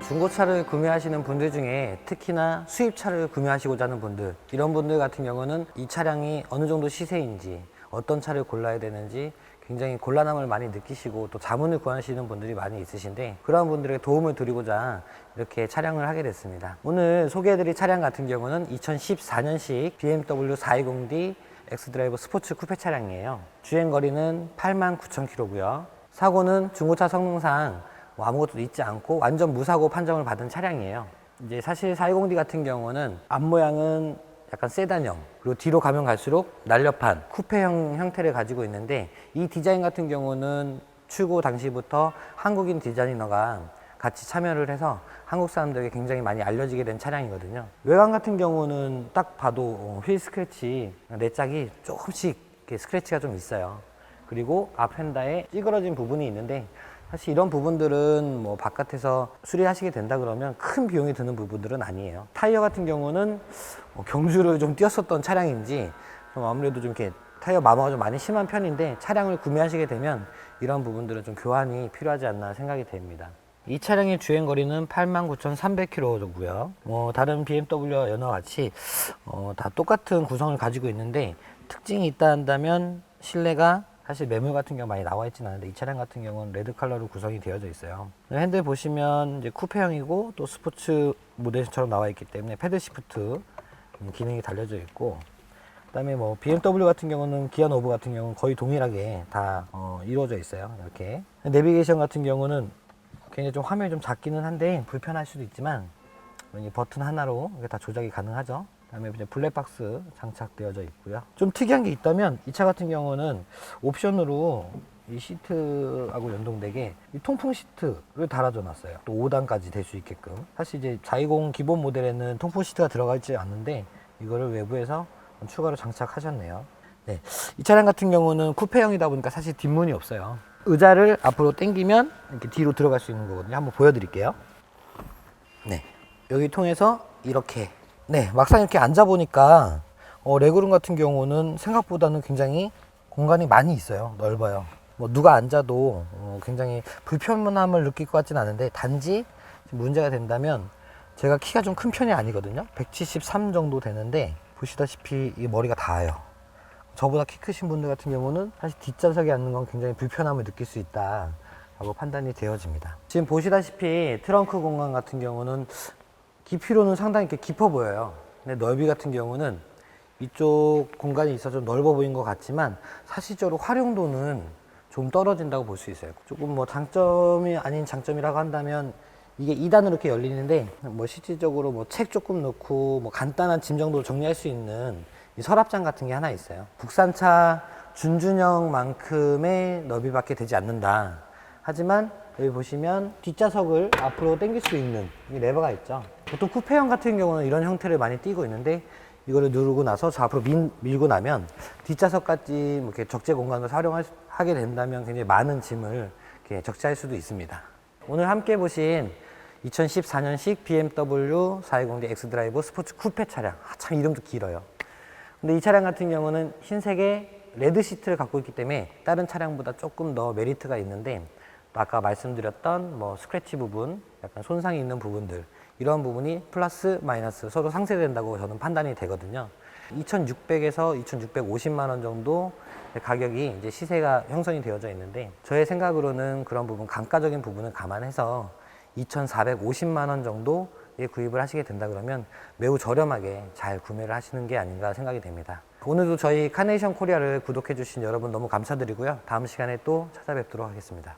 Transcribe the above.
중고차를 구매하시는 분들 중에 특히나 수입차를 구매하시고자 하는 분들, 이런 분들 같은 경우는 이 차량이 어느 정도 시세인지, 어떤 차를 골라야 되는지 굉장히 곤란함을 많이 느끼시고 또 자문을 구하시는 분들이 많이 있으신데, 그러한 분들에게 도움을 드리고자 이렇게 촬영을 하게 됐습니다. 오늘 소개해드릴 차량 같은 경우는 2014년식 BMW 420D 엑스드라이브 스포츠 쿠페 차량이에요. 주행거리는 89,000km고요. 사고는 중고차 성능상 아무것도 있지 않고 완전 무사고 판정을 받은 차량이에요. 이제 사실 420D 같은 경우는 앞모양은 약간 세단형, 그리고 뒤로 가면 갈수록 날렵한 쿠페형 형태를 가지고 있는데, 이 디자인 같은 경우는 출고 당시부터 한국인 디자이너가 같이 참여를 해서 한국 사람들에게 굉장히 많이 알려지게 된 차량이거든요. 외관 같은 경우는 딱 봐도 휠 스크래치, 내 짝이 조금씩 스크래치가 좀 있어요. 그리고 앞 휀다에 찌그러진 부분이 있는데, 사실 이런 부분들은 뭐 바깥에서 수리하시게 된다 그러면 큰 비용이 드는 부분들은 아니에요. 타이어 같은 경우는 경주를 좀 뛰었었던 차량인지 좀 아무래도 좀 이렇게 타이어 마모가 좀 많이 심한 편인데, 차량을 구매하시게 되면 이런 부분들은 좀 교환이 필요하지 않나 생각이 됩니다. 이 차량의 주행거리는 89,300km 정도고요. 다른 BMW와 연와 같이 다 똑같은 구성을 가지고 있는데, 특징이 있다 한다면 실내가 사실 매물 같은 경우 많이 나와 있지는 않은데, 이 차량 같은 경우는 레드 컬러로 구성이 되어져 있어요. 핸들 보시면 이제 쿠페형이고 또 스포츠 모델처럼 나와 있기 때문에 패드 시프트 기능이 달려져 있고, 그다음에 뭐 BMW 같은 경우는 기아 노브 같은 경우는 거의 동일하게 다 이루어져 있어요. 이렇게 내비게이션 같은 경우는 굉장히 좀 화면이 좀 작기는 한데 불편할 수도 있지만 이 버튼 하나로 이게 다 조작이 가능하죠. 그다음에 이제 블랙박스 장착되어져 있고요. 좀 특이한 게 있다면 이 차 같은 경우는 옵션으로 이 시트하고 연동되게 이 통풍 시트를 달아줘 놨어요. 또 5단까지 될 수 있게끔. 사실 이제 420 기본 모델에는 통풍 시트가 들어가 있지 않는데 이거를 외부에서 추가로 장착하셨네요. 네, 이 차량 같은 경우는 쿠페형이다 보니까 사실 뒷문이 없어요. 의자를 앞으로 당기면 이렇게 뒤로 들어갈 수 있는 거거든요. 한번 보여드릴게요. 네, 여기 통해서 이렇게, 네, 막상 이렇게 앉아보니까 레그룸 같은 경우는 생각보다는 굉장히 공간이 많이 있어요. 넓어요. 뭐 누가 앉아도 굉장히 불편함을 느낄 것 같지는 않은데, 단지 문제가 된다면 제가 키가 좀 큰 편이 아니거든요. 173 정도 되는데 보시다시피 이 머리가 닿아요. 저보다 키 크신 분들 같은 경우는 사실 뒷좌석에 앉는 건 굉장히 불편함을 느낄 수 있다 라고 판단이 되어집니다. 지금 보시다시피 트렁크 공간 같은 경우는 깊이로는 상당히 이렇게 깊어 보여요. 근데 넓이 같은 경우는 이쪽 공간이 있어서 좀 넓어 보인 것 같지만 사실적으로 활용도는 좀 떨어진다고 볼 수 있어요. 조금 뭐 장점이 아닌 장점이라고 한다면, 이게 2단으로 이렇게 열리는데 뭐 실질적으로 뭐 책 조금 넣고 뭐 간단한 짐 정도 정리할 수 있는 이 서랍장 같은 게 하나 있어요. 국산차 준준형만큼의 너비밖에 되지 않는다. 하지만 여기 보시면 뒷좌석을 앞으로 당길 수 있는 이 레버가 있죠. 보통 쿠페형 같은 경우는 이런 형태를 많이 띄고 있는데, 이거를 누르고 나서 저 앞으로 밀고 나면 뒷좌석까지 뭐 이렇게 적재 공간을 활용하게 된다면 굉장히 많은 짐을 이렇게 적재할 수도 있습니다. 오늘 함께 보신 2014년식 BMW 420D 엑스드라이브 스포츠 쿠페 차량, 참 이름도 길어요. 근데 이 차량 같은 경우는 흰색의 레드 시트를 갖고 있기 때문에 다른 차량보다 조금 더 메리트가 있는데, 아까 말씀드렸던 뭐 스크래치 부분, 약간 손상이 있는 부분들, 이런 부분이 플러스 마이너스 서로 상쇄된다고 저는 판단이 되거든요. 2,600에서 2,650만 원 정도 가격이 이제 시세가 형성이 되어져 있는데, 저의 생각으로는 그런 부분, 감가적인 부분을 감안해서 2,450만 원 정도에 구입을 하시게 된다 그러면 매우 저렴하게 잘 구매를 하시는 게 아닌가 생각이 됩니다. 오늘도 저희 카네이션 코리아를 구독해 주신 여러분 너무 감사드리고요. 다음 시간에 또 찾아뵙도록 하겠습니다.